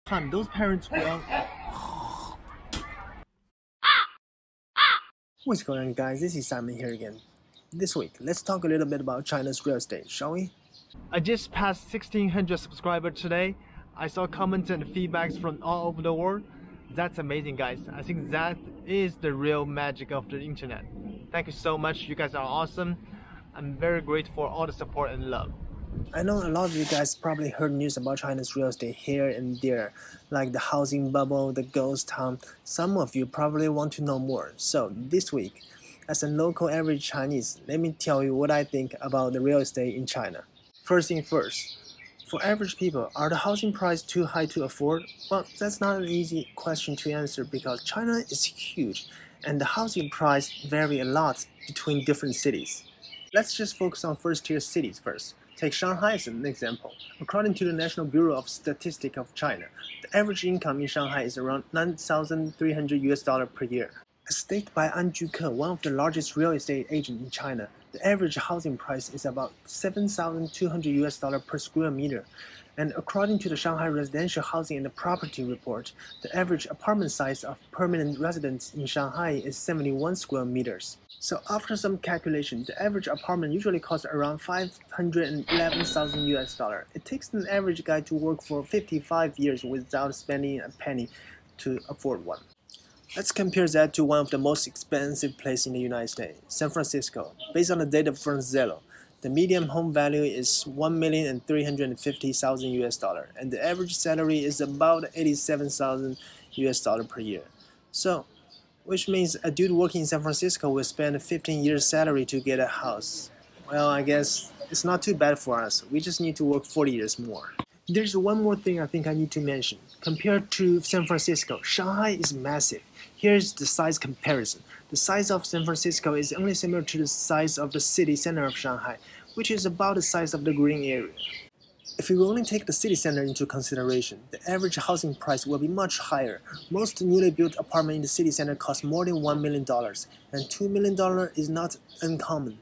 time those parents will... What's going on, guys? This is Simon here again. This week, let's talk a little bit about China's real estate, shall we? I just passed 1,600 subscribers today. I saw comments and feedbacks from all over the world. That's amazing, guys. I think that is the real magic of the internet. Thank you so much. You guys are awesome. I'm very grateful for all the support and love. I know a lot of you guys probably heard news about China's real estate here and there, like the housing bubble, the ghost town. Some of you probably want to know more. So this week, as a local average Chinese, let me tell you what I think about the real estate in China. First thing first, for average people, are the housing price too high to afford? Well, that's not an easy question to answer because China is huge and the housing price vary a lot between different cities. Let's just focus on first-tier cities first. Take Shanghai as an example. According to the National Bureau of Statistics of China, the average income in Shanghai is around $9,300 per year. As stated by An Juke, one of the largest real estate agents in China, the average housing price is about $7,200 per square meter. And according to the Shanghai Residential Housing and Property Report, the average apartment size of permanent residents in Shanghai is 71 square meters. So after some calculation, the average apartment usually costs around $511,000. It takes an average guy to work for 55 years without spending a penny to afford one. Let's compare that to one of the most expensive places in the United States, San Francisco. Based on the data from Zillow, the median home value is $1,350,000 and the average salary is about $87,000 per year. So, which means a dude working in San Francisco will spend 15 years salary to get a house. Well, I guess it's not too bad for us. We just need to work 40 years more. There's one more thing I think I need to mention. Compared to San Francisco, Shanghai is massive. Here's the size comparison. The size of San Francisco is only similar to the size of the city center of Shanghai, which is about the size of the green area. If you only take the city center into consideration, the average housing price will be much higher. Most newly built apartments in the city center cost more than $1 million, and $2 million is not uncommon.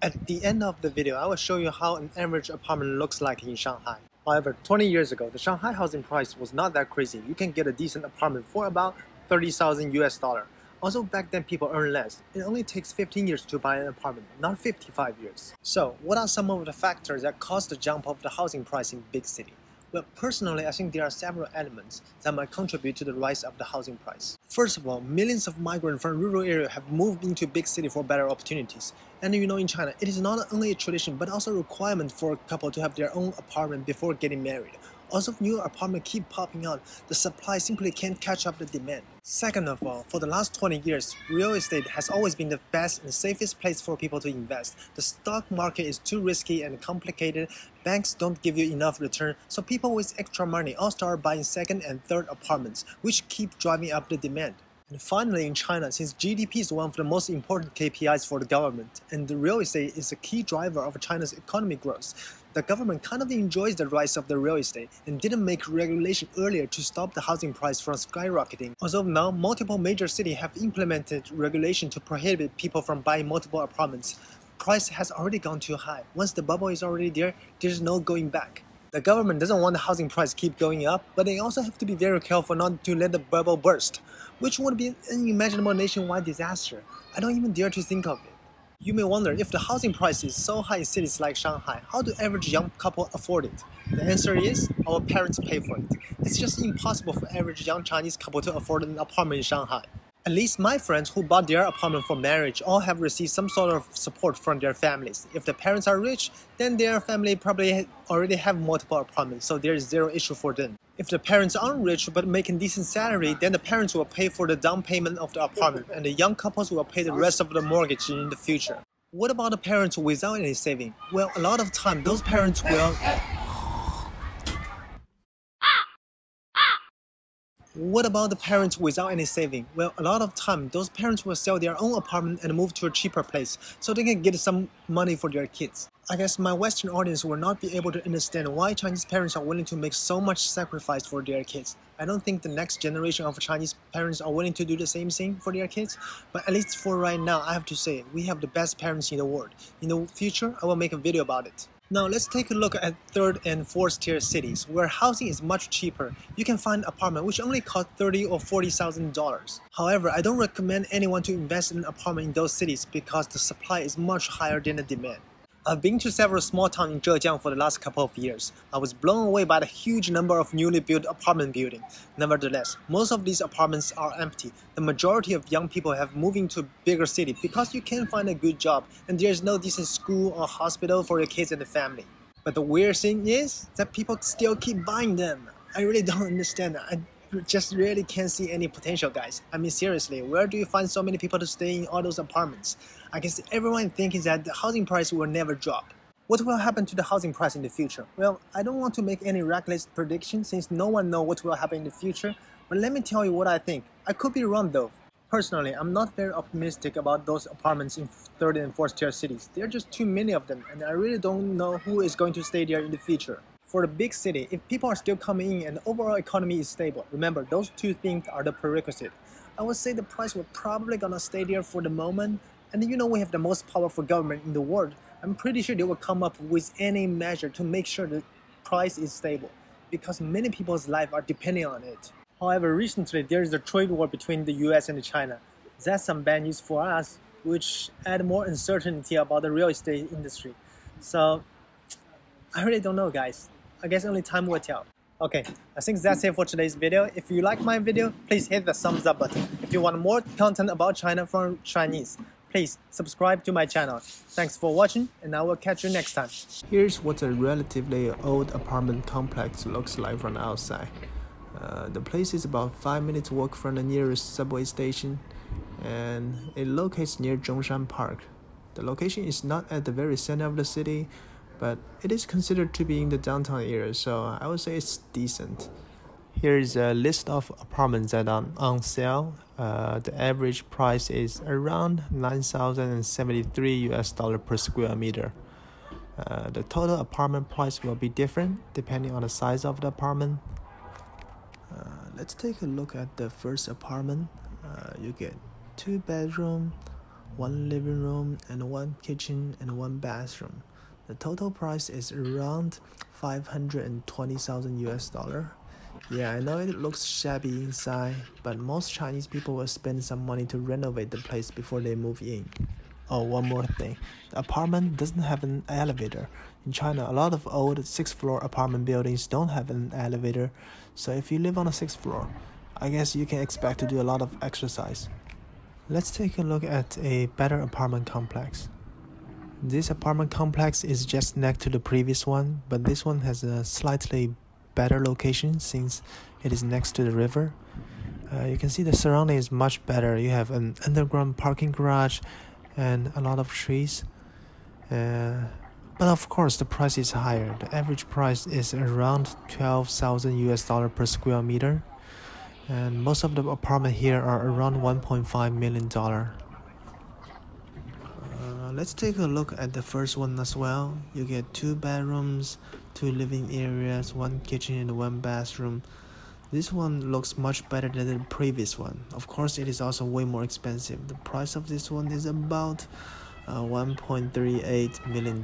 At the end of the video, I will show you how an average apartment looks like in Shanghai. However, 20 years ago, the Shanghai housing price was not that crazy. You can get a decent apartment for about $30,000. Also, back then people earn less. It only takes 15 years to buy an apartment, not 55 years. So, what are some of the factors that cause the jump of the housing price in big city? Well, personally, I think there are several elements that might contribute to the rise of the housing price. First of all, millions of migrants from rural areas have moved into big city for better opportunities. And you know, in China, it is not only a tradition but also a requirement for a couple to have their own apartment before getting married. Also, if new apartments keep popping out, the supply simply can't catch up the demand. Second of all, for the last 20 years, real estate has always been the best and safest place for people to invest. The stock market is too risky and complicated, banks don't give you enough return, so people with extra money all start buying second and third apartments, which keep driving up the demand. And finally, in China, since GDP is one of the most important KPIs for the government, and the real estate is a key driver of China's economic growth, the government kind of enjoys the rise of the real estate and didn't make regulation earlier to stop the housing price from skyrocketing. Although now, multiple major cities have implemented regulation to prohibit people from buying multiple apartments, price has already gone too high. Once the bubble is already there, there's no going back. The government doesn't want the housing price keep going up, but they also have to be very careful not to let the bubble burst, which would be an unimaginable nationwide disaster. I don't even dare to think of it. You may wonder, if the housing price is so high in cities like Shanghai, how do average young couple afford it? The answer is, our parents pay for it. It's just impossible for average young Chinese couple to afford an apartment in Shanghai. At least my friends who bought their apartment for marriage all have received some sort of support from their families. If the parents are rich, then their family probably already have multiple apartments, so there is zero issue for them. If the parents aren't rich but making decent salary, then the parents will pay for the down payment of the apartment and the young couples will pay the rest of the mortgage in the future. What about the parents without any saving? Well, a lot of time those parents will... What about the parents without any saving? Well, a lot of time, those parents will sell their own apartment and move to a cheaper place so they can get some money for their kids. I guess my Western audience will not be able to understand why Chinese parents are willing to make so much sacrifice for their kids. I don't think the next generation of Chinese parents are willing to do the same thing for their kids, but at least for right now, I have to say, we have the best parents in the world. In the future, I will make a video about it. Now let's take a look at third and fourth tier cities where housing is much cheaper. You can find an apartment which only cost $30,000 or $40,000. However, I don't recommend anyone to invest in an apartment in those cities because the supply is much higher than the demand. I've been to several small towns in Zhejiang for the last couple of years. I was blown away by the huge number of newly built apartment buildings. Nevertheless, most of these apartments are empty. The majority of young people have moving to a bigger city because you can't find a good job and there's no decent school or hospital for your kids and the family. But the weird thing is that people still keep buying them. I really don't understand that. I just really can't see any potential, guys. I mean, seriously, where do you find so many people to stay in all those apartments? I guess everyone thinking that the housing price will never drop. What will happen to the housing price in the future? Well, I don't want to make any reckless predictions since no one knows what will happen in the future, but let me tell you what I think. I could be wrong though. Personally, I'm not very optimistic about those apartments in third and fourth tier cities. There are just too many of them, and I really don't know who is going to stay there in the future. For the big city, if people are still coming in and the overall economy is stable, remember those two things are the prerequisite. I would say the price will probably gonna stay there for the moment, and you know we have the most powerful government in the world. I'm pretty sure they will come up with any measure to make sure the price is stable, because many people's lives are depending on it. However, recently there is a trade war between the US and China. That's some bad news for us, which add more uncertainty about the real estate industry. So, I really don't know, guys. I guess only time will tell. Okay, I think that's it for today's video. If you like my video, please hit the thumbs up button. If you want more content about China from Chinese, please subscribe to my channel. Thanks for watching, and I will catch you next time. Here's what a relatively old apartment complex looks like from the outside. The place is about 5 minutes walk from the nearest subway station, and it locates near Zhongshan Park. The location is not at the very center of the city, but it is considered to be in the downtown area, so I would say it's decent. Here is a list of apartments that are on sale. The average price is around $9,073 per square meter. The total apartment price will be different depending on the size of the apartment. Let's take a look at the first apartment. You get 2 bedrooms, 1 living room, and 1 kitchen and 1 bathroom. The total price is around $520,000. Yeah, I know it looks shabby inside, but most Chinese people will spend some money to renovate the place before they move in. Oh, one more thing. The apartment doesn't have an elevator. In China, a lot of old 6th floor apartment buildings don't have an elevator, so if you live on the 6th floor, I guess you can expect to do a lot of exercise. Let's take a look at a better apartment complex. This apartment complex is just next to the previous one, but this one has a slightly better location since it is next to the river. You can see the surrounding is much better. You have an underground parking garage and a lot of trees. But of course, the price is higher. The average price is around $12,000 per square meter. And most of the apartments here are around $1.5 million. Let's take a look at the first one as well. You get 2 bedrooms, 2 living areas, 1 kitchen and 1 bathroom. This one looks much better than the previous one. Of course, it is also way more expensive. The price of this one is about $1.38 million.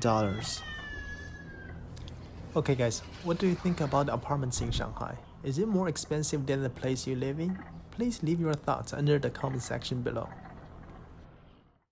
Okay guys, what do you think about apartments in Shanghai? Is it more expensive than the place you live in? Please leave your thoughts under the comment section below.